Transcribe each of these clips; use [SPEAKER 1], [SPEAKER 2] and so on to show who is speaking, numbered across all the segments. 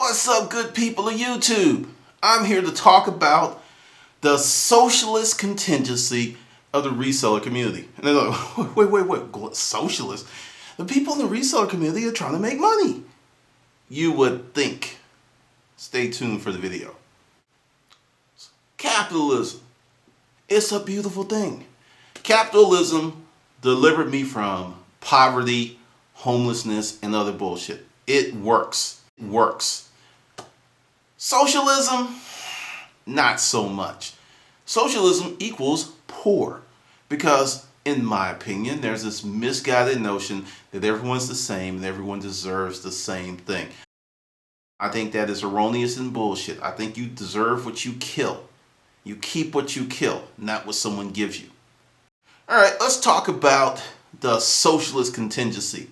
[SPEAKER 1] What's up, good people of YouTube? I'm here to talk about the socialist contingency of the reseller community. And they're like, wait, socialist? The people in the reseller community are trying to make money. You would think. Stay tuned for the video. Capitalism. It's a beautiful thing. Capitalism delivered me from poverty, homelessness, and other bullshit. It works. It works. Socialism, not so much. Socialism equals poor because, in my opinion, there's this misguided notion that everyone's the same and everyone deserves the same thing. I think that is erroneous and bullshit. I think you deserve what you kill. You keep what you kill, not what someone gives you. All right, let's talk about the socialist contingency.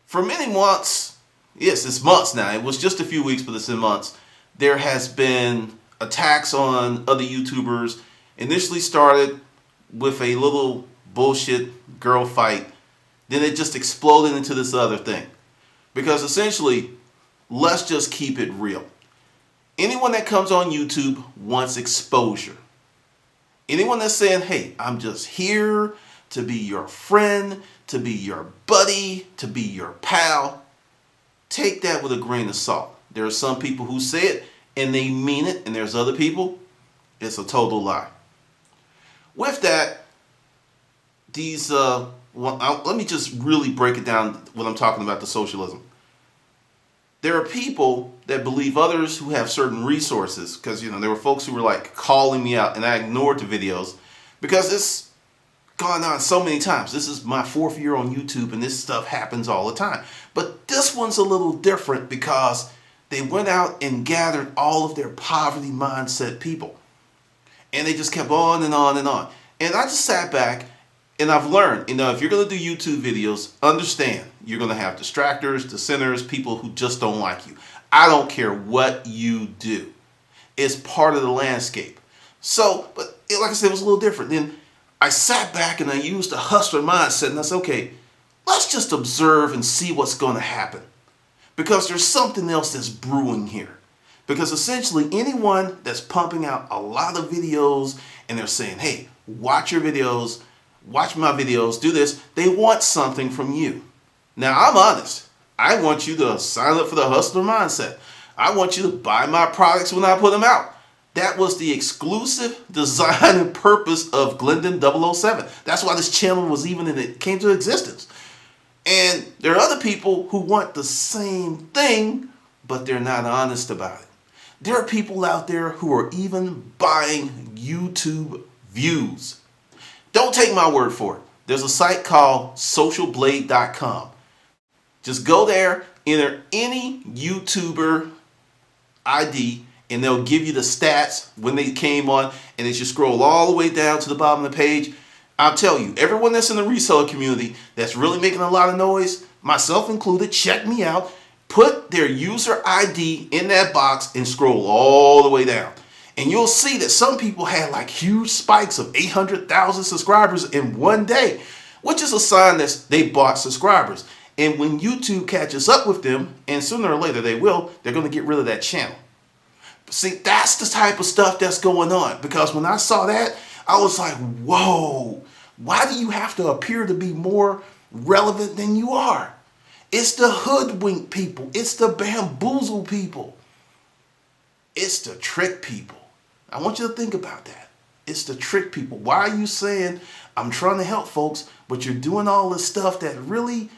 [SPEAKER 1] For many months, yes, it's months now. It was just a few weeks, but it's in months. There has been attacks on other YouTubers. Initially started with a little bullshit girl fight. Then it just exploded into this other thing. Because essentially, let's just keep it real. Anyone that comes on YouTube wants exposure. Anyone that's saying, hey, I'm just here to be your friend, to be your buddy, to be your pal, take that with a grain of salt. There are some people who say it and they mean it, and there's other people, it's a total lie. With that, let me just really break it down when I'm talking about the socialism. There are people that believe others who have certain resources, because there were folks who were like calling me out, and I ignored the videos because it's gone on so many times. This is my 4th year on YouTube, and this stuff happens all the time. But this one's a little different because they went out and gathered all of their poverty mindset people, and they just kept on and on and on. And I just sat back and I've learned, if you're going to do YouTube videos, understand you're going to have distractors, dissenters, people who just don't like you. I don't care what you do. It's part of the landscape. So, but like I said, it was a little different. Then I sat back and I used the hustler mindset, and I said, okay, let's just observe and see what's going to happen. Because there's something else that's brewing here. Because essentially anyone that's pumping out a lot of videos and they're saying, hey, watch your videos, watch my videos, do this, they want something from you. Now, I'm honest. I want you to sign up for the hustler mindset. I want you to buy my products when I put them out. That was the exclusive design and purpose of Glendon 007. That's why this channel was came to existence. And there are other people who want the same thing, but they're not honest about it. There are people out there who are even buying YouTube views. Don't take my word for it. There's a site called socialblade.com. Just go there, enter any YouTuber ID, and they'll give you the stats when they came on, and as you scroll all the way down to the bottom of the page, I'll tell you, everyone that's in the reseller community that's really making a lot of noise, myself included, check me out, put their user ID in that box and scroll all the way down. And you'll see that some people had like huge spikes of 800,000 subscribers in one day, which is a sign that they bought subscribers. And when YouTube catches up with them, and sooner or later they will, they're going to get rid of that channel. See, that's the type of stuff that's going on. Because when I saw that, I was like, whoa, why do you have to appear to be more relevant than you are? It's the hoodwink people. It's the bamboozle people. It's the trick people. I want you to think about that. It's the trick people. Why are you saying, I'm trying to help folks, but you're doing all this stuff that really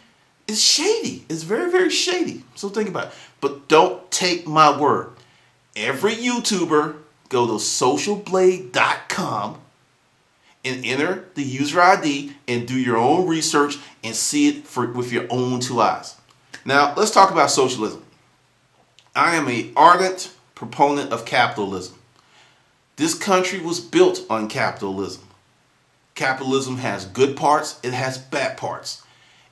[SPEAKER 1] is shady? It's very, very shady. So think about it. But don't take my word. Every YouTuber, go to socialblade.com and enter the user ID and do your own research and see it with your own 2 eyes. Now, let's talk about socialism. I am an ardent proponent of capitalism. This country was built on capitalism. Capitalism has good parts, it has bad parts.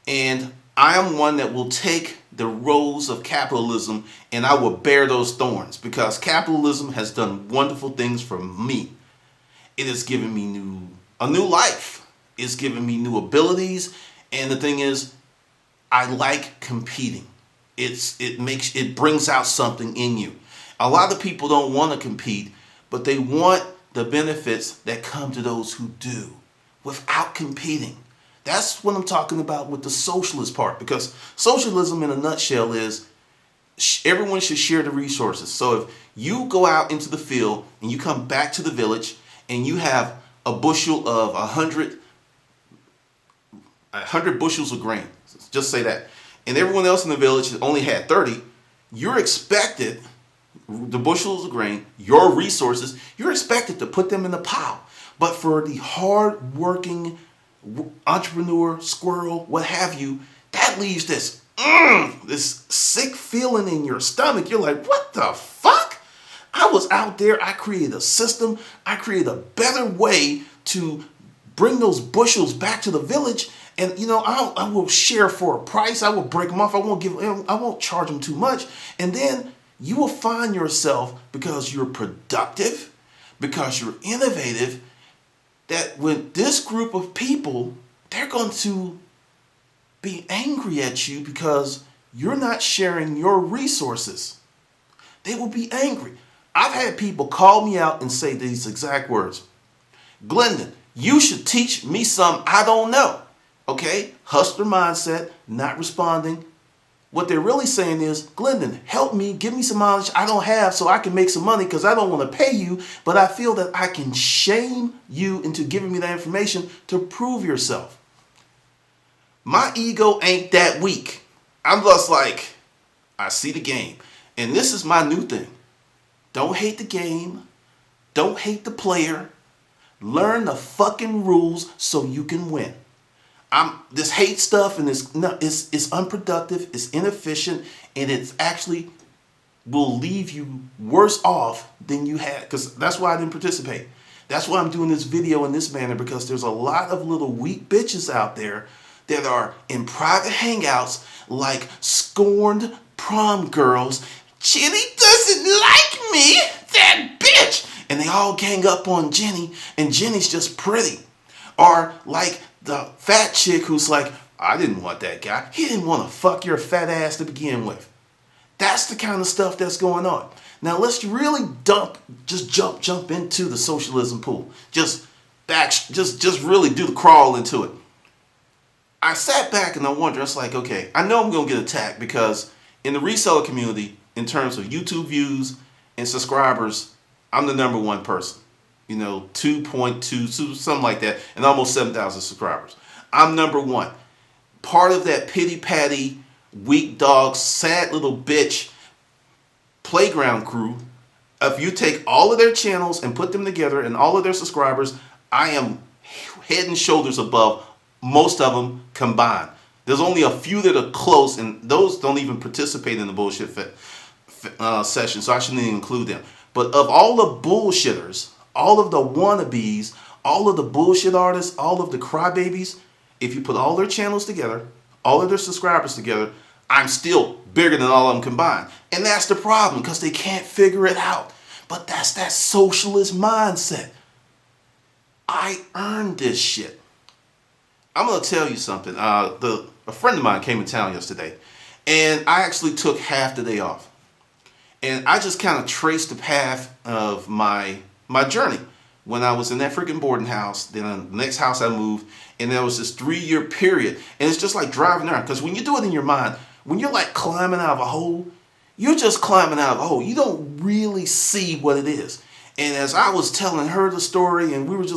[SPEAKER 1] And I am one that will take the roles of capitalism and I will bear those thorns, because capitalism has done wonderful things for me. It has given me a new life. It's given me new abilities. And the thing is, I like competing. it brings out something in you. A lot of people don't want to compete, but they want the benefits that come to those who do without competing. That's what I'm talking about with the socialist part, because socialism in a nutshell is everyone should share the resources. So if you go out into the field and you come back to the village and you have a bushel of 100 bushels of grain, just say that, and everyone else in the village only had 30, you're expected, the bushels of grain, your resources, you're expected to put them in the pile. But for the hard-working entrepreneur, squirrel, what have you, that leaves this sick feeling in your stomach. You're like, what the fuck? I was out there, I created a system, I created a better way to bring those bushels back to the village, and I will share for a price. I will break them off. I won't charge them too much. And then you will find yourself, because you're productive, because you're innovative, that when this group of people, they're going to be angry at you because you're not sharing your resources. They will be angry. I've had people call me out and say these exact words. Glendon, you should teach me something I don't know. Okay? Hustler mindset, not responding. What they're really saying is, Glendon, help me, give me some knowledge I don't have so I can make some money, because I don't want to pay you, but I feel that I can shame you into giving me that information to prove yourself. My ego ain't that weak. I'm just like, I see the game. And this is my new thing. Don't hate the game. Don't hate the player. Learn the fucking rules so you can win. This hate stuff, and it's unproductive, it's inefficient, and it's actually will leave you worse off than you had. Because that's why I didn't participate. That's why I'm doing this video in this manner, because there's a lot of little weak bitches out there that are in private hangouts like scorned prom girls. Jenny doesn't like me, that bitch. And they all gang up on Jenny, and Jenny's just pretty. Or like the fat chick who's like, I didn't want that guy. He didn't want to fuck your fat ass to begin with. That's the kind of stuff that's going on. Now let's really jump into the socialism pool. Just really do the crawl into it. I sat back and I wondered, I was like, okay, I know I'm going to get attacked, because in the reseller community, in terms of YouTube views and subscribers, I'm the number one person. 2.2, something like that, and almost 7,000 subscribers. I'm number one. Part of that pity-patty, weak dog, sad little bitch playground crew. If you take all of their channels and put them together and all of their subscribers, I am head and shoulders above most of them combined. There's only a few that are close, and those don't even participate in the bullshit session, so I shouldn't even include them. But of all the bullshitters, all of the wannabes, all of the bullshit artists, all of the crybabies, if you put all their channels together, all of their subscribers together, I'm still bigger than all of them combined. And that's the problem, because they can't figure it out. But that's that socialist mindset. I earned this shit. I'm going to tell you something. A friend of mine came in town yesterday, and I actually took half the day off. And I just kind of traced the path of my journey. When I was in that freaking boarding house, then the next house I moved, and there was this 3-year period. And it's just like driving around, because when you do it in your mind, when you're like climbing out of a hole, you're just climbing out of a hole. You don't really see what it is. And as I was telling her the story, and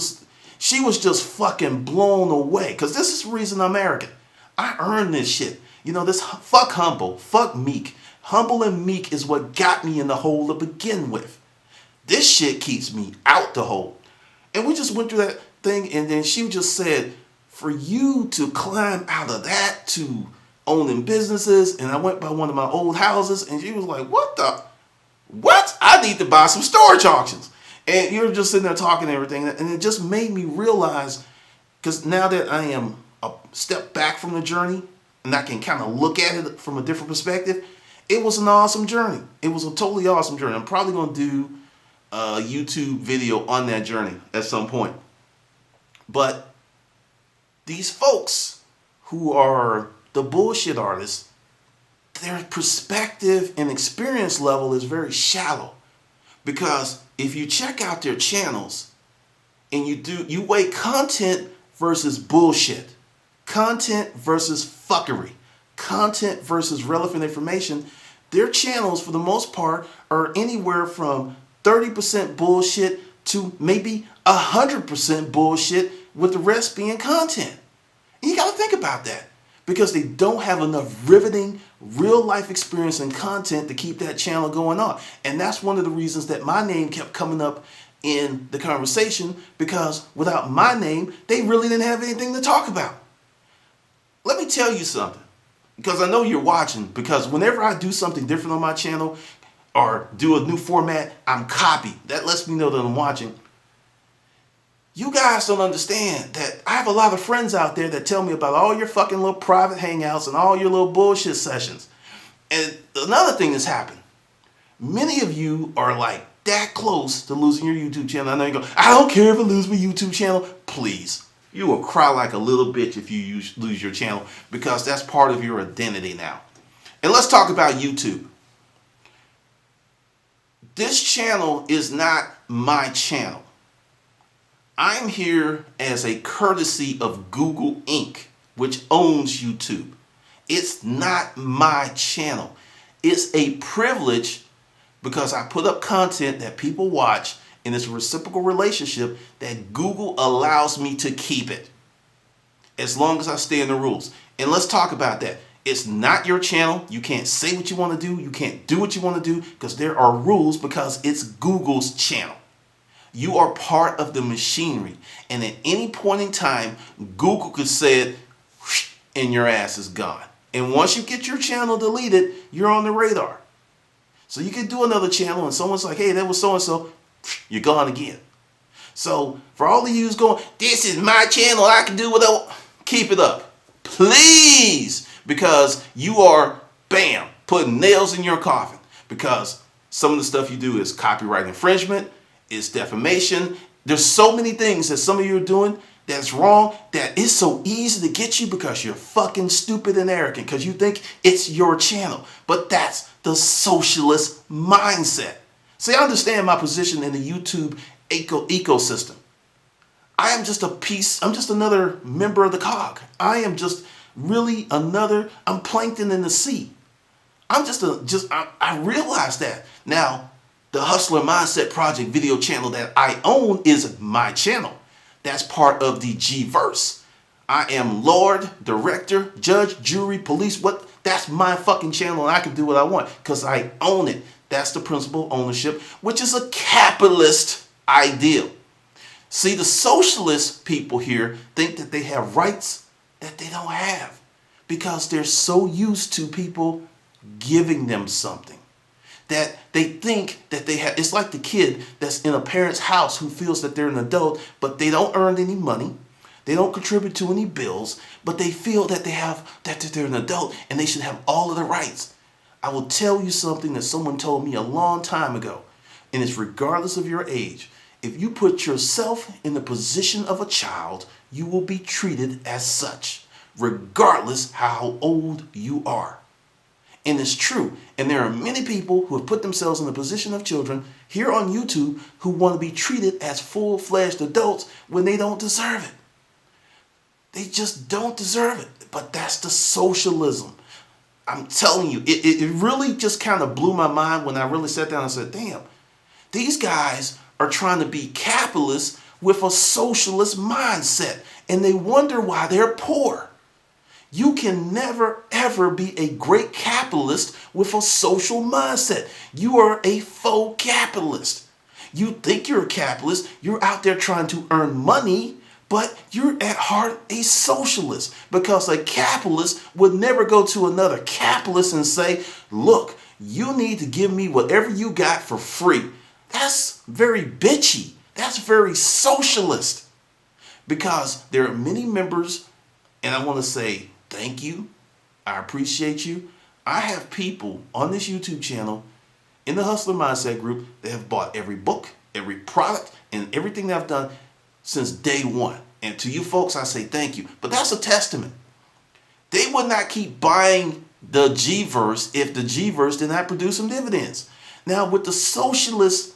[SPEAKER 1] she was just fucking blown away, because this is the reason I'm arrogant. I earned this shit. This fuck humble, fuck meek. Humble and meek is what got me in the hole to begin with. This shit keeps me out the hole. And we just went through that thing, and then she just said, for you to climb out of that to owning businesses, and I went by one of my old houses, and she was like, what? I need to buy some storage auctions. And you're just sitting there talking and everything, and it just made me realize, because now that I am a step back from the journey, and I can kind of look at it from a different perspective, it was an awesome journey. It was a totally awesome journey. I'm probably going to do a YouTube video on that journey at some point. But these folks who are the bullshit artists, their perspective and experience level is very shallow. Because if you check out their channels and you weigh content versus bullshit, content versus fuckery, content versus relevant information, their channels for the most part are anywhere from 30% bullshit to maybe 100% bullshit, with the rest being content. And you got to think about that, because they don't have enough riveting real life experience and content to keep that channel going on. And that's one of the reasons that my name kept coming up in the conversation, because without my name, they really didn't have anything to talk about. Let me tell you something, because I know you're watching, because whenever I do something different on my channel or do a new format, I'm copied. That lets me know that I'm watching. You guys don't understand that I have a lot of friends out there that tell me about all your fucking little private hangouts and all your little bullshit sessions. And another thing that's happened. Many of you are like that close to losing your YouTube channel. I know you go, I don't care if I lose my YouTube channel. Please. You will cry like a little bitch if you lose your channel, because that's part of your identity now. And let's talk about YouTube. This channel is not my channel. I'm here as a courtesy of Google Inc., which owns YouTube. It's not my channel. It's a privilege because I put up content that people watch, and it's a reciprocal relationship that Google allows me to keep it, as long as I stay in the rules. And let's talk about that. It's not your channel. You can't say what you want to do. You can't do what you want to do, because there are rules, because it's Google's channel. You are part of the machinery, and at any point in time, Google could say it, and your ass is gone. And once you get your channel deleted, you're on the radar. So you can do another channel, and someone's like, hey, that was so-and-so, you're gone again. So for all of you who's going, this is my channel, I can do what I want, keep it up, please, because you are, bam, putting nails in your coffin, because some of the stuff you do is copyright infringement, it's defamation. There's so many things that some of you are doing that's wrong, that it's so easy to get you because you're fucking stupid and arrogant, because you think it's your channel. But that's the socialist mindset. See, I understand my position in the YouTube ecosystem. I am just a piece, I'm just another member of the cog. I am just really I'm plankton in the sea. I realize that. Now, the Hustler Mindset Project video channel that I own is my channel. That's part of the G-verse. I am Lord, Director, Judge, Jury, Police. That's my fucking channel, and I can do what I want because I own it. That's the principle of ownership, which is a capitalist ideal. See, the socialist people here think that they have rights that they don't have, because they're so used to people giving them something, that they think that they have. It's like the kid that's in a parent's house who feels that they're an adult, but they don't earn any money. They don't contribute to any bills, but they feel that they're an adult and they should have all of the rights. I will tell you something that someone told me a long time ago, and it's regardless of your age. If you put yourself in the position of a child, you will be treated as such, regardless how old you are. And it's true. And there are many people who have put themselves in the position of children here on YouTube who want to be treated as full-fledged adults when they don't deserve it. They just don't deserve it. But that's the socialism. I'm telling you, it really just kind of blew my mind when I really sat down and said, damn, these guys are trying to be capitalists with a socialist mindset, and they wonder why they're poor. You can never, ever be a great capitalist with a social mindset. You are a faux capitalist. You think you're a capitalist. You're out there trying to earn money, but you're at heart a socialist, because a capitalist would never go to another capitalist and say, look, you need to give me whatever you got for free. That's very bitchy. That's very socialist, because there are many members, and I want to say thank you. I appreciate you. I have people on this YouTube channel in the Hustler Mindset group that have bought every book, every product, and everything that I've done since day one. And to you folks, I say thank you. But that's a testament. They would not keep buying the G-verse if the G-verse did not produce some dividends. Now, with the socialist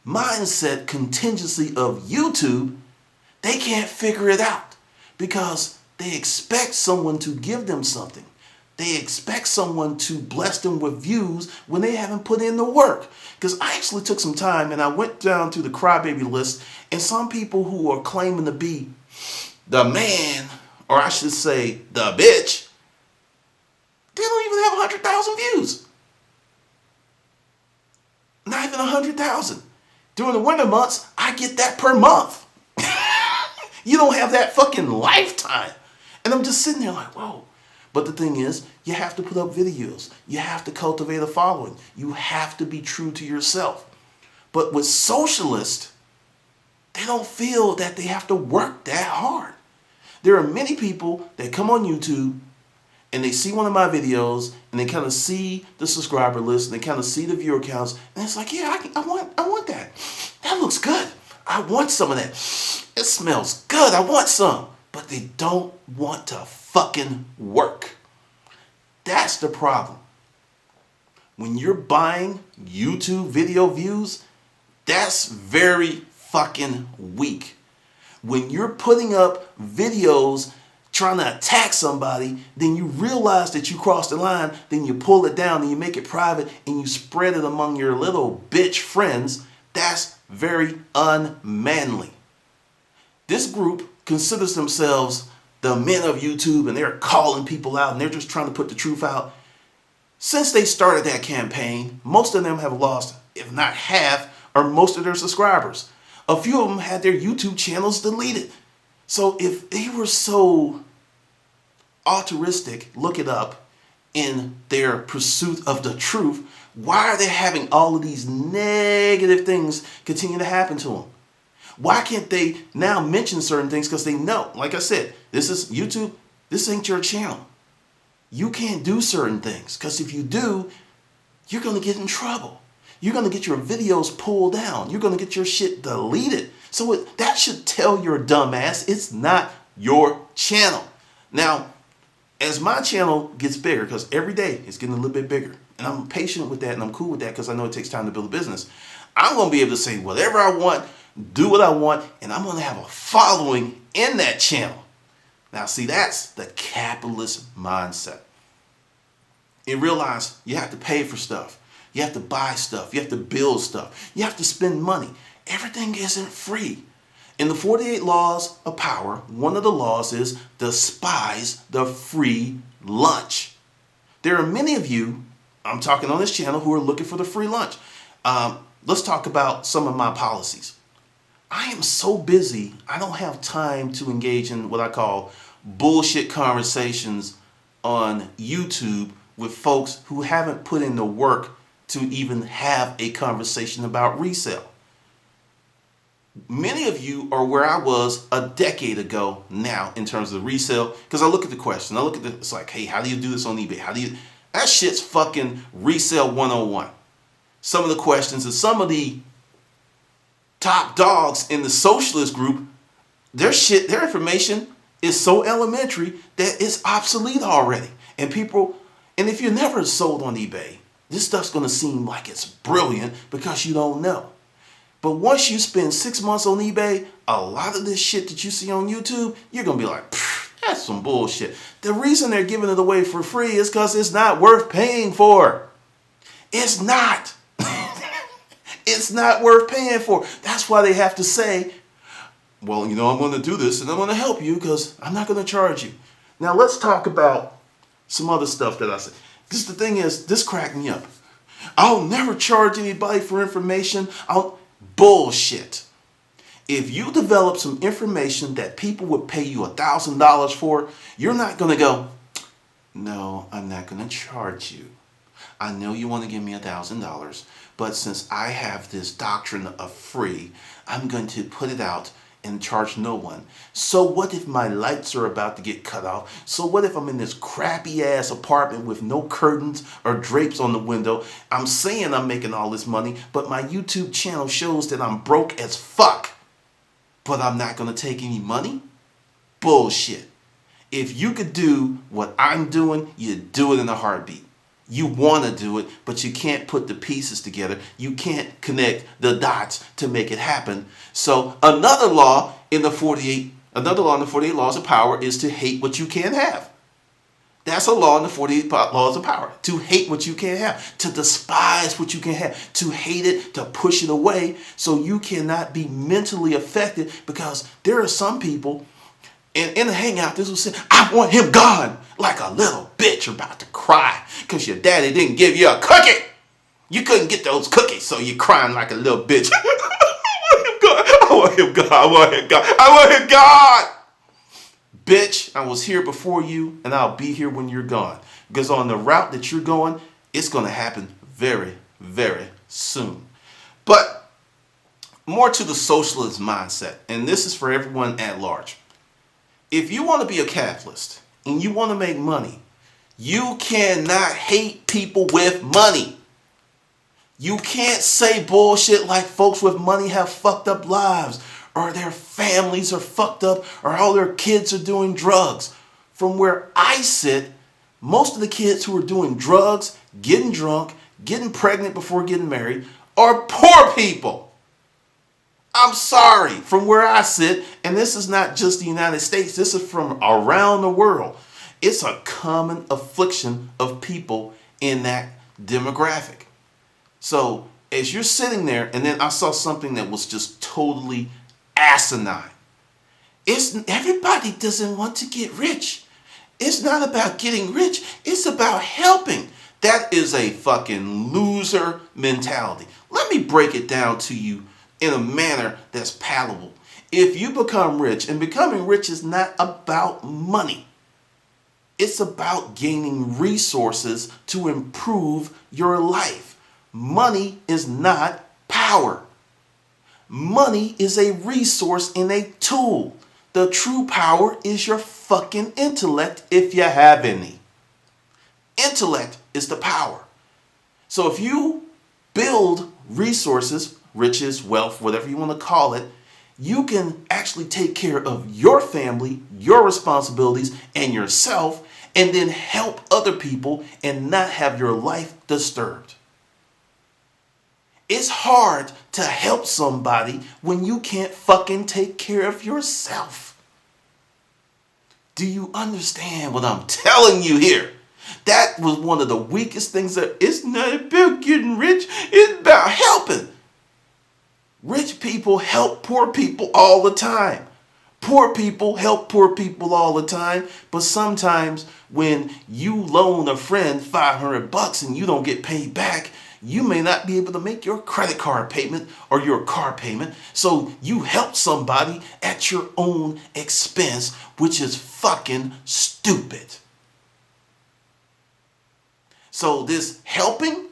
[SPEAKER 1] mindset contingency of YouTube, they can't figure it out because they expect someone to give them something. They expect someone to bless them with views when they haven't put in the work. Because I actually took some time and I went down to the crybaby list, and some people who are claiming to be the man, or I should say the bitch, they don't even have 100,000 views. Not even 100,000. During the winter months, I get that per month. You don't have that fucking lifetime. And I'm just sitting there like, whoa. But the thing is, you have to put up videos. You have to cultivate a following. You have to be true to yourself. But with Socialist, they don't feel that they have to work that hard. There are many people that come on YouTube and they see one of my videos and they kind of see the subscriber list and they kind of see the viewer counts, and it's like, yeah, I want that. That looks good. I want some of that. It smells good. I want some. But they don't want to fucking work. That's the problem. When you're buying YouTube video views, that's very fucking weak. When you're putting up videos trying to attack somebody, then you realize that you crossed the line, then you pull it down and you make it private and you spread it among your little bitch friends. That's very unmanly. This group considers themselves the men of YouTube and they're calling people out and they're just trying to put the truth out. Since they started that campaign, most of them have lost, if not half, or most of their subscribers. A few of them had their YouTube channels deleted. So if they were so altruistic, look it up, in their pursuit of the truth, why are they having all of these negative things continue to happen to them? Why can't they now mention certain things? Because they know, like I said, this is YouTube, this ain't your channel. You can't do certain things because if you do, you're going to get in trouble. You're going to get your videos pulled down. You're going to get your shit deleted. So that should tell your dumb ass it's not your channel. Now, as my channel gets bigger, because every day it's getting a little bit bigger, and I'm patient with that and I'm cool with that because I know it takes time to build a business, I'm going to be able to say whatever I want, do what I want, and I'm going to have a following in that channel. Now, see, that's the capitalist mindset. And realize you have to pay for stuff. You have to buy stuff. You have to build stuff. You have to spend money. Everything isn't free. In the 48 laws of power, one of the laws is despise the free lunch. There are many of you, I'm talking on this channel, who are looking for the free lunch. Let's talk about some of my policies. I am so busy, I don't have time to engage in what I call bullshit conversations on YouTube with folks who haven't put in the work to even have a conversation about resale. Many of you are where I was a decade ago now in terms of resale, because I look at the question, it's like, hey, how do you do this on eBay? That shit's fucking resale 101. Some of the questions and some of the top dogs in the socialist group, their information is so elementary that it's obsolete already. And if you're never sold on eBay, this stuff's going to seem like it's brilliant because you don't know. But once you spend 6 months on eBay, a lot of this shit that you see on YouTube, you're going to be like, that's some bullshit. The reason they're giving it away for free is because it's not worth paying for. It's not. It's not worth paying for. That's why they have to say, well, I'm going to do this and I'm going to help you because I'm not going to charge you. Now, let's talk about some other stuff that I said. Because the thing is, this cracked me up. I'll never charge anybody for information. Bullshit. If you develop some information that people would pay you $1,000 for, you're not going to go, no, I'm not going to charge you. I know you want to give me $1,000, but since I have this doctrine of free, I'm going to put it out and charge no one. So what if my lights are about to get cut off? So what if I'm in this crappy ass apartment with no curtains or drapes on the window? I'm saying I'm making all this money, but my YouTube channel shows that I'm broke as fuck. But I'm not going to take any money? Bullshit. If you could do what I'm doing, you'd do it in a heartbeat. You want to do it, but you can't put the pieces together. You can't connect the dots to make it happen. So another law in the 48 laws of power is to hate what you can't have. That's a law in the 48 laws of power. To hate what you can't have. To despise what you can't have. To hate it, to push it away, so you cannot be mentally affected, because there are some people in the hangout, this was saying, I want him gone, like a little bitch about to cry because your daddy didn't give you a cookie. You couldn't get those cookies, so you're crying like a little bitch. I want him gone. I want him gone. I want him gone. Bitch, I was here before you, and I'll be here when you're gone. Because on the route that you're going, it's going to happen very, very soon. But more to the socialist mindset, and this is for everyone at large. If you want to be a capitalist and you want to make money, you cannot hate people with money. You can't say bullshit like folks with money have fucked up lives, or their families are fucked up, or all their kids are doing drugs. From where I sit, most of the kids who are doing drugs, getting drunk, getting pregnant before getting married are poor people. I'm sorry, from where I sit, and this is not just the United States, this is from around the world. It's a common affliction of people in that demographic. So as you're sitting there, and then I saw something that was just totally asinine. Everybody doesn't want to get rich. It's not about getting rich. It's about helping. That is a fucking loser mentality. Let me break it down to you in a manner that's palatable. If you become rich, and becoming rich is not about money. It's about gaining resources to improve your life. Money is not power. Money is a resource and a tool. The true power is your fucking intellect, if you have any. Intellect is the power. So if you build resources, riches, wealth, whatever you want to call it, you can actually take care of your family, your responsibilities, and yourself, and then help other people and not have your life disturbed. It's hard to help somebody when you can't fucking take care of yourself. Do you understand what I'm telling you here? That was one of the weakest things. That it's not about getting rich, it's about helping. Rich people help poor people all the time. Poor people help poor people all the time. But sometimes when you loan a friend $500 and you don't get paid back, you may not be able to make your credit card payment or your car payment. So you help somebody at your own expense, which is fucking stupid. So this helping,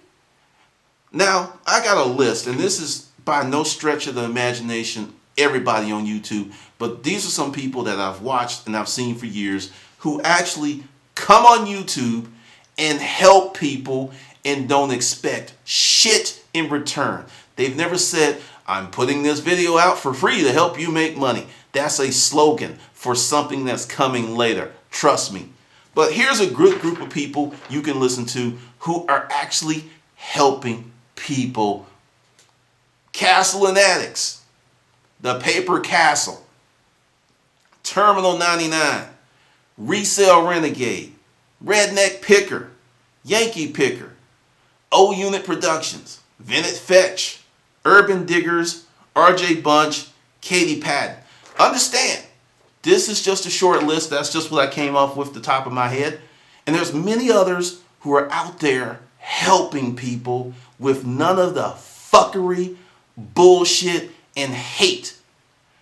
[SPEAKER 1] now I got a list, and this is by no stretch of the imagination everybody on YouTube, but these are some people that I've watched and I've seen for years who actually come on YouTube and help people and don't expect shit in return. They've never said, I'm putting this video out for free to help you make money. That's a slogan for something that's coming later. Trust me. But here's a good group of people you can listen to who are actually helping people. Castle and Addicts, The Paper Castle, Terminal 99, Resale Renegade, Redneck Picker, Yankee Picker, O Unit Productions, Venet Fetch, Urban Diggers, RJ Bunch, Katie Patton. Understand, this is just a short list. That's just what I came up with the top of my head. And there's many others who are out there helping people with none of the fuckery, bullshit, and hate.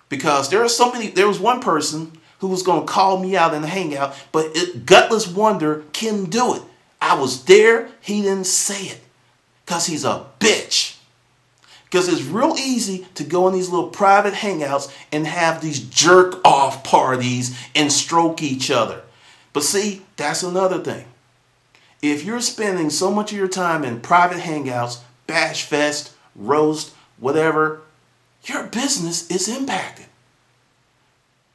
[SPEAKER 1] Because there was one person who was going to call me out in the hangout, but Gutless Wonder can do it. I was there, he didn't say it. Because he's a bitch. Because it's real easy to go in these little private hangouts and have these jerk off parties and stroke each other. But see, that's another thing. If you're spending so much of your time in private hangouts, bash fest, roast, whatever, your business is impacted.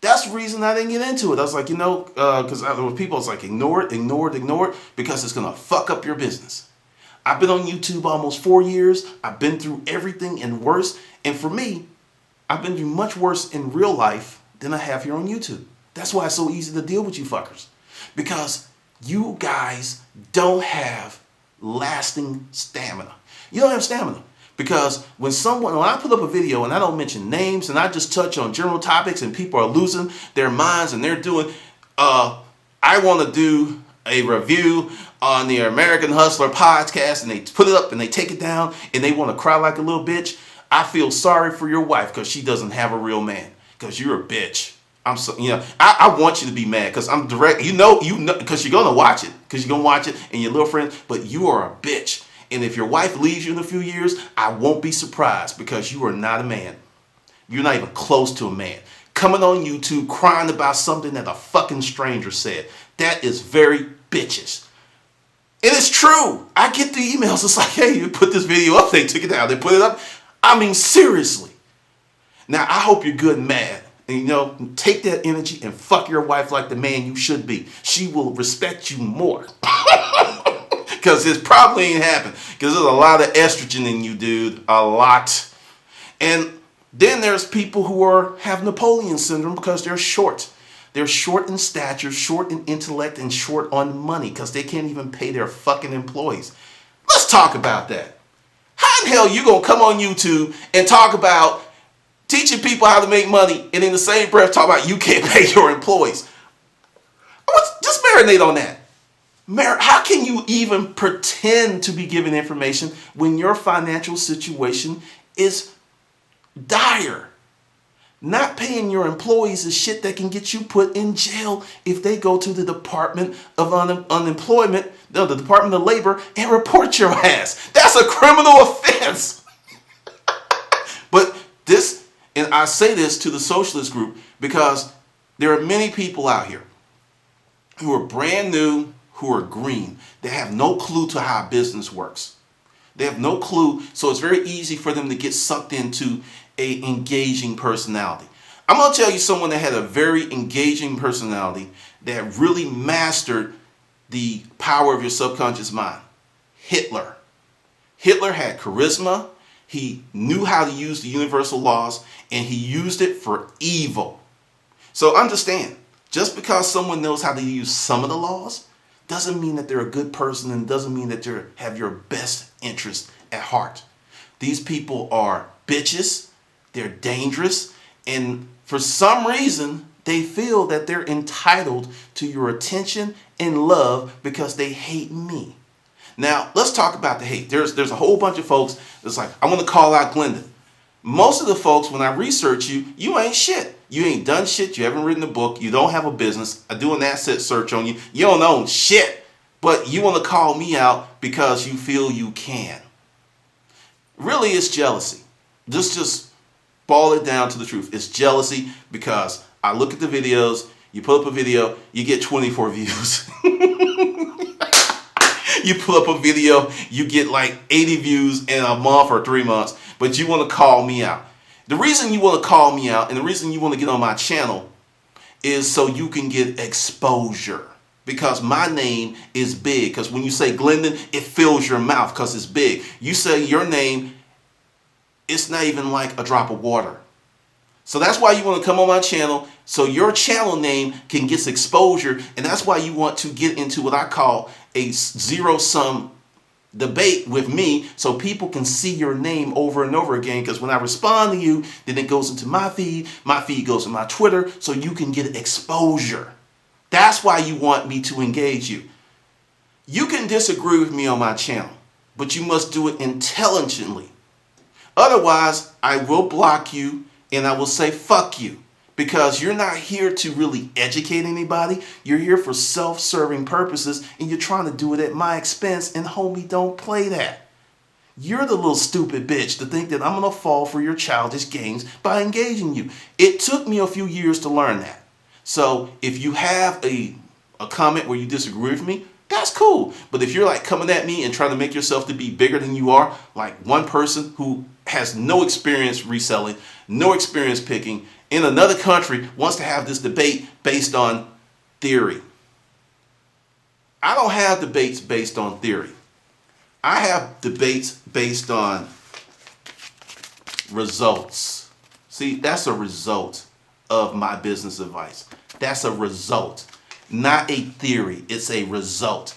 [SPEAKER 1] That's the reason I didn't get into it. I was like, because there were people, it's like, ignore it, because it's going to fuck up your business. I've been on YouTube almost 4 years. I've been through everything and worse. And for me, I've been through much worse in real life than I have here on YouTube. That's why it's so easy to deal with you fuckers. Because you guys don't have lasting stamina. You don't have stamina. Because when I put up a video and I don't mention names and I just touch on general topics and people are losing their minds and they're doing, I want to do a review on the American Hustler podcast, and they put it up and they take it down and they want to cry like a little bitch. I feel sorry for your wife because she doesn't have a real man, because you're a bitch. I want you to be mad because I'm direct, because you're going to watch it, and your little friend, but you are a bitch. And if your wife leaves you in a few years, I won't be surprised, because you are not a man. You're not even close to a man. Coming on YouTube crying about something that a fucking stranger said. That is very bitches. And it's true. I get the emails. It's like, hey, you put this video up. They took it down. They put it up. I mean, seriously. Now, I hope you're good and mad. And, take that energy and fuck your wife like the man you should be. She will respect you more. Because it probably ain't happened. Because there's a lot of estrogen in you, dude. A lot. And then there's people who have Napoleon syndrome because they're short. They're short in stature, short in intellect, and short on money because they can't even pay their fucking employees. Let's talk about that. How in hell you gonna come on YouTube and talk about teaching people how to make money, and in the same breath talk about you can't pay your employees? Just marinate on that. How can you even pretend to be giving information when your financial situation is dire? Not paying your employees is shit that can get you put in jail if they go to the Department of Unemployment, the Department of Labor, and report your ass. That's a criminal offense. But and I say this to the Socialist group because there are many people out here who are brand new, who are green. They have no clue to how business works. They have no clue, so it's very easy for them to get sucked into a engaging personality. I'm going to tell you someone that had a very engaging personality that really mastered the power of your subconscious mind. Hitler. Hitler had charisma. He knew how to use the universal laws, and he used it for evil. So understand, just because someone knows how to use some of the laws doesn't mean that they're a good person, and doesn't mean that they have your best interest at heart. These people are bitches. They're dangerous, and for some reason, they feel that they're entitled to your attention and love because they hate me. Now, let's talk about the hate. There's a whole bunch of folks that's like, I want to call out Glenda. Most of the folks, when I research you, you ain't shit. You ain't done shit. You haven't written a book. You don't have a business. I do an asset search on you. You don't own shit. But you want to call me out because you feel you can. Really, it's jealousy. Just boil it down to the truth. It's jealousy because I look at the videos, you put up a video, you get 24 views. You put up a video, you get like 80 views in a month or 3 months, but you want to call me out. The reason you want to call me out and the reason you want to get on my channel is so you can get exposure. Because my name is big. Because when you say Glendon, it fills your mouth because it's big. You say your name, it's not even like a drop of water. So that's why you want to come on my channel, so your channel name can get exposure. And that's why you want to get into what I call a zero-sum debate with me, so people can see your name over and over again. Because when I respond to you, then it goes into my feed goes to my Twitter, so you can get exposure. That's why you want me to engage you. You can disagree with me on my channel, but you must do it intelligently. Otherwise, I will block you and I will say fuck you, because you're not here to really educate anybody. You're here for self-serving purposes, and you're trying to do it at my expense, and homie, don't play that. You're the little stupid bitch to think that I'm going to fall for your childish games by engaging you. It took me a few years to learn that. So if you have a comment where you disagree with me, that's cool. But if you're like coming at me and trying to make yourself to be bigger than you are, like one person who has no experience reselling, no experience picking, in another country wants to have this debate based on theory. I don't have debates based on theory. I have debates based on results. See, that's a result of my business advice. That's a result, not a theory. It's a result.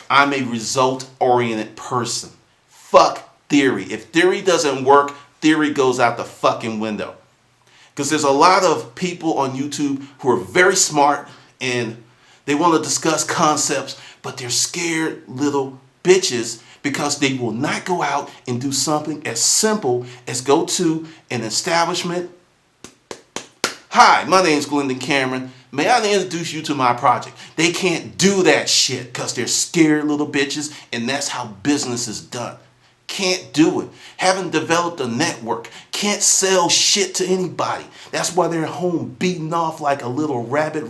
[SPEAKER 1] I'm a result-oriented person. Fuck theory. If theory doesn't work, theory goes out the fucking window. Because there's a lot of people on YouTube who are very smart and they want to discuss concepts, but they're scared little bitches because they will not go out and do something as simple as go to an establishment. Hi, my name is Glendon Cameron. May I introduce you to my project? They can't do that shit because they're scared little bitches, and that's how business is done. Can't do it. Haven't developed a network. Can't sell shit to anybody. That's why they're at home beating off like a little rabbit.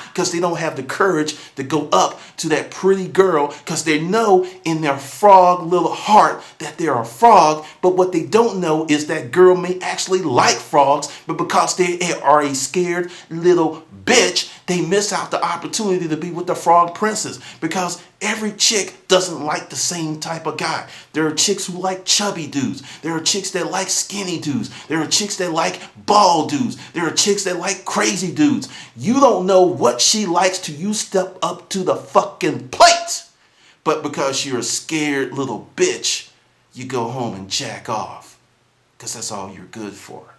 [SPEAKER 1] Because they don't have the courage to go up to that pretty girl because they know in their frog little heart that they're a frog, but what they don't know is that girl may actually like frogs, but because they are a scared little bitch, they miss out the opportunity to be with the frog princess because every chick doesn't like the same type of guy. There are chicks who like chubby dudes. There are chicks that like skinny dudes. There are chicks that like bald dudes. There are chicks that like crazy dudes. You don't know what she likes till you step up to the fucking plate. But because you're a scared little bitch, you go home and jack off because that's all you're good for.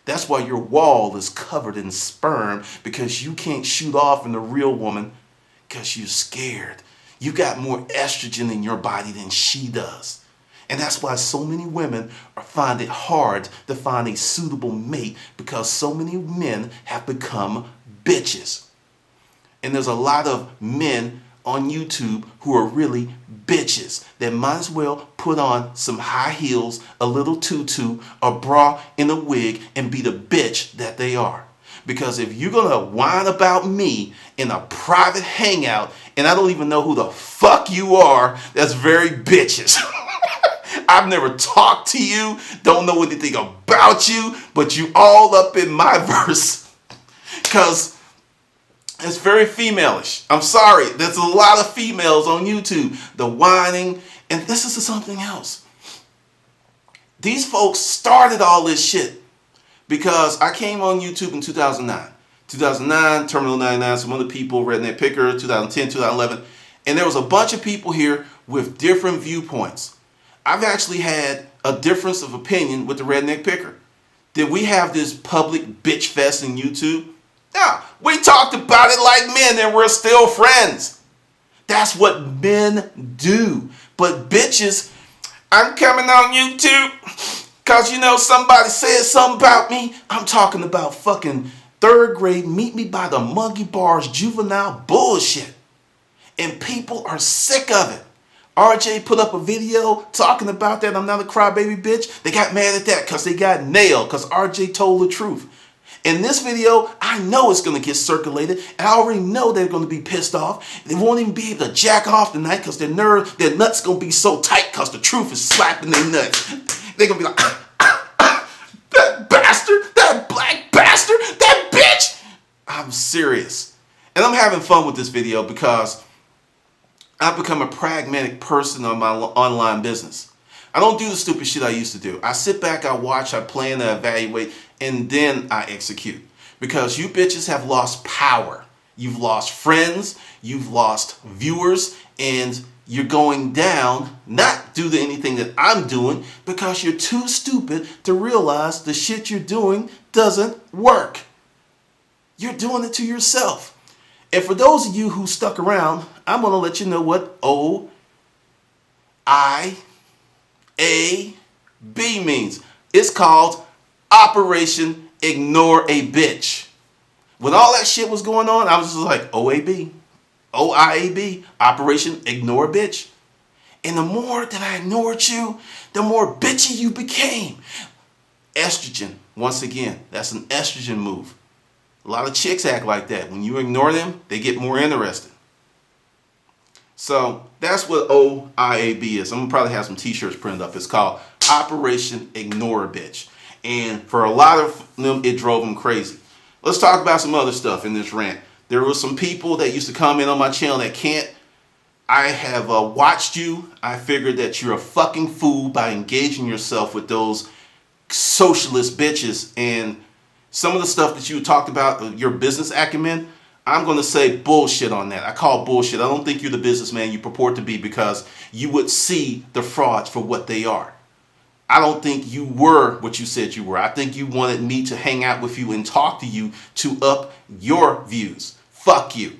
[SPEAKER 1] That's why your wall is covered in sperm, because you can't shoot off in the real woman because you're scared. You got more estrogen in your body than she does. And that's why so many women find it hard to find a suitable mate, because so many men have become bitches. And there's a lot of men on YouTube who are really bitches that might as well put on some high heels, a little tutu, a bra, and a wig and be the bitch that they are. Because if you're going to whine about me in a private hangout and I don't even know who the fuck you are, that's very bitches. I've never talked to you, don't know anything about you, but you all up in my verse. Because it's very femaleish. I'm sorry. There's a lot of females on YouTube. The whining. And this is something else. These folks started all this shit because I came on YouTube in 2009. 2009, Terminal 99, some other people, Redneck Picker, 2010, 2011. And there was a bunch of people here with different viewpoints. I've actually had a difference of opinion with the Redneck Picker. Did we have this public bitch fest in YouTube? Yeah, we talked about it like men and we're still friends. That's what men do. But bitches, I'm coming on YouTube because, somebody said something about me. I'm talking about fucking third grade, meet me by the monkey bars, juvenile bullshit. And people are sick of it. RJ put up a video talking about that. I'm not a crybaby bitch. They got mad at that because they got nailed because RJ told the truth. In this video, I know it's going to get circulated, and I already know they're going to be pissed off. They won't even be able to jack off tonight because their nuts going to be so tight because the truth is slapping their nuts. They're going to be like, that bastard, that black bastard, that bitch. I'm serious. And I'm having fun with this video because I've become a pragmatic person on my online business. I don't do the stupid shit I used to do. I sit back, I watch, I plan, I evaluate, and then I execute. Because you bitches have lost power. You've lost friends, you've lost viewers, and you're going down, not due to anything that I'm doing, because you're too stupid to realize the shit you're doing doesn't work. You're doing it to yourself. And for those of you who stuck around, I'm going to let you know what OIAB means. It's called Operation Ignore a Bitch. When all that shit was going on, I was just like, OIAB, Operation Ignore a Bitch. And the more that I ignored you, the more bitchy you became. Estrogen, once again, that's an estrogen move. A lot of chicks act like that. When you ignore them, they get more interested. So that's what OIAB is. I'm going to probably have some t-shirts printed up. It's called Operation Ignore a Bitch. And for a lot of them, it drove them crazy. Let's talk about some other stuff in this rant. There were some people that used to comment on my channel that can't. I have watched you. I figured that you're a fucking fool by engaging yourself with those socialist bitches. And some of the stuff that you talked about, your business acumen, I'm going to say bullshit on that. I call bullshit. I don't think you're the businessman you purport to be, because you would see the frauds for what they are. I don't think you were what you said you were. I think you wanted me to hang out with you and talk to you to up your views. Fuck you.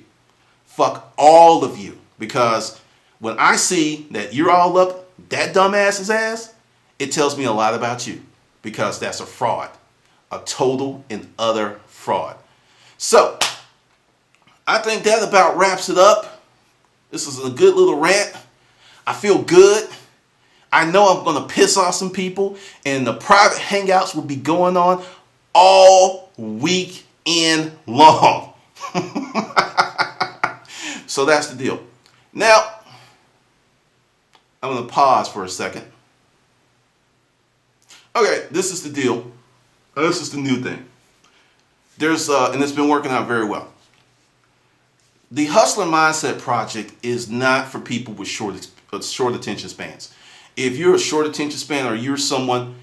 [SPEAKER 1] Fuck all of you. Because when I see that you're all up that dumbass's ass, it tells me a lot about you. Because that's a fraud. A total and utter fraud. So, I think that about wraps it up. This is a good little rant. I feel good. I know I'm going to piss off some people, and the private hangouts will be going on all weekend long. So that's the deal. Now, I'm going to pause for a second. Okay, this is the deal. This is the new thing. There's and it's been working out very well. The Hustler Mindset Project is not for people with short attention spans. If you're a short attention span, or you're someone,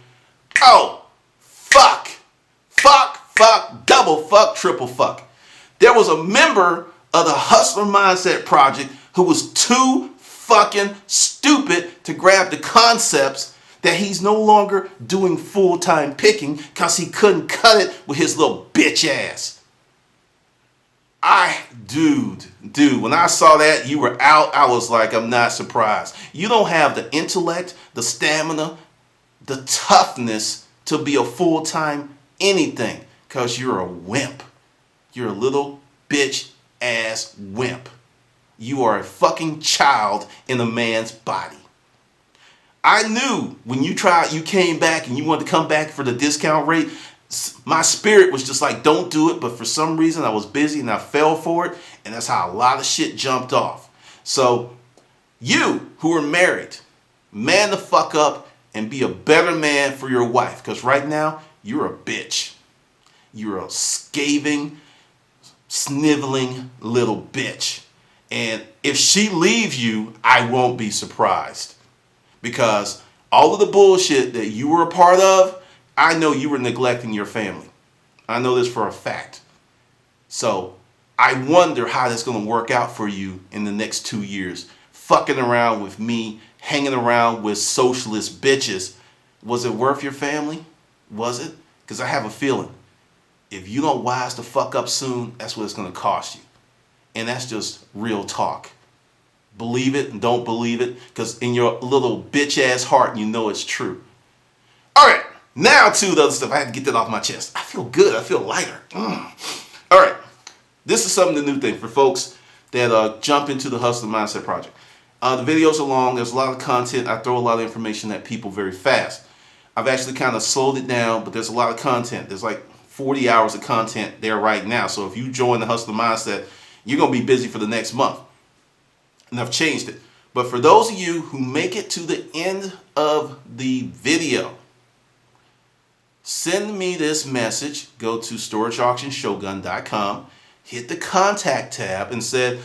[SPEAKER 1] fuck, double fuck, triple fuck. There was a member of the Hustler Mindset Project who was too fucking stupid to grab the concepts that he's no longer doing full-time picking because he couldn't cut it with his little bitch ass. Dude, when I saw that you were out, I was like, I'm not surprised. You don't have the intellect, the stamina, the toughness to be a full-time anything, because you're a wimp. You're a little bitch ass wimp. You are a fucking child in a man's body. I knew when you came back and you wanted to come back for the discount rate, my spirit was just like, don't do it. But for some reason I was busy and I fell for it. And that's how a lot of shit jumped off. So you who are married, man the fuck up and be a better man for your wife. Because right now you're a bitch. You're a scathing, sniveling little bitch. And if she leaves you, I won't be surprised. Because all of the bullshit that you were a part of, I know you were neglecting your family. I know this for a fact. So I wonder how that's going to work out for you in the next 2 years. Fucking around with me, hanging around with socialist bitches. Was it worth your family? Was it? Because I have a feeling if you don't wise the fuck up soon, that's what it's going to cost you. And that's just real talk. Believe it and don't believe it, because in your little bitch ass heart, you know it's true. All right. Now to the other stuff. I had to get that off my chest. I feel good. I feel lighter. All right. This is something, the new thing for folks that jump into the Hustler Mindset Project. The videos are long. There's a lot of content. I throw a lot of information at people very fast. I've actually kind of slowed it down, but there's a lot of content. There's like 40 hours of content there right now. So if you join the Hustler Mindset, you're going to be busy for the next month. And I've changed it. But for those of you who make it to the end of the video, send me this message. Go to storageauctionshogun.com, hit the contact tab and said,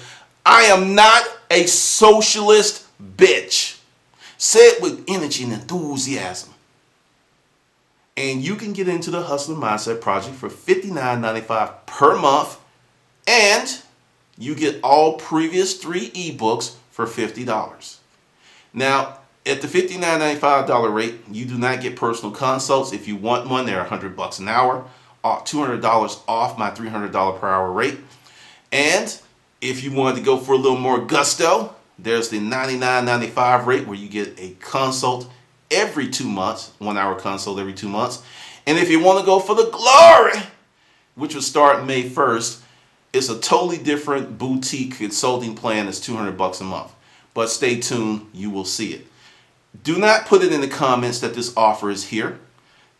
[SPEAKER 1] I am not a socialist bitch. Say it with energy and enthusiasm. And you can get into the Hustler Mindset Project for $59.95 per month. And you get all previous 3 ebooks for $50. Now, at the $59.95 rate, you do not get personal consults. If you want one, they're $100 an hour, $200 off my $300 per hour rate. And if you wanted to go for a little more gusto, there's the $99.95 rate where you get a consult every 2 months, 1 hour consult every 2 months. And if you want to go for the glory, which will start May 1st, it's a totally different boutique consulting plan. It's $200 a month. But stay tuned, you will see it. Do not put it in the comments that this offer is here.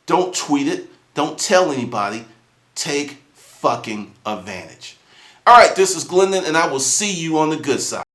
[SPEAKER 1] Don't tweet it. Don't tell anybody. Take fucking advantage. All right, this is Glendon, and I will see you on the good side.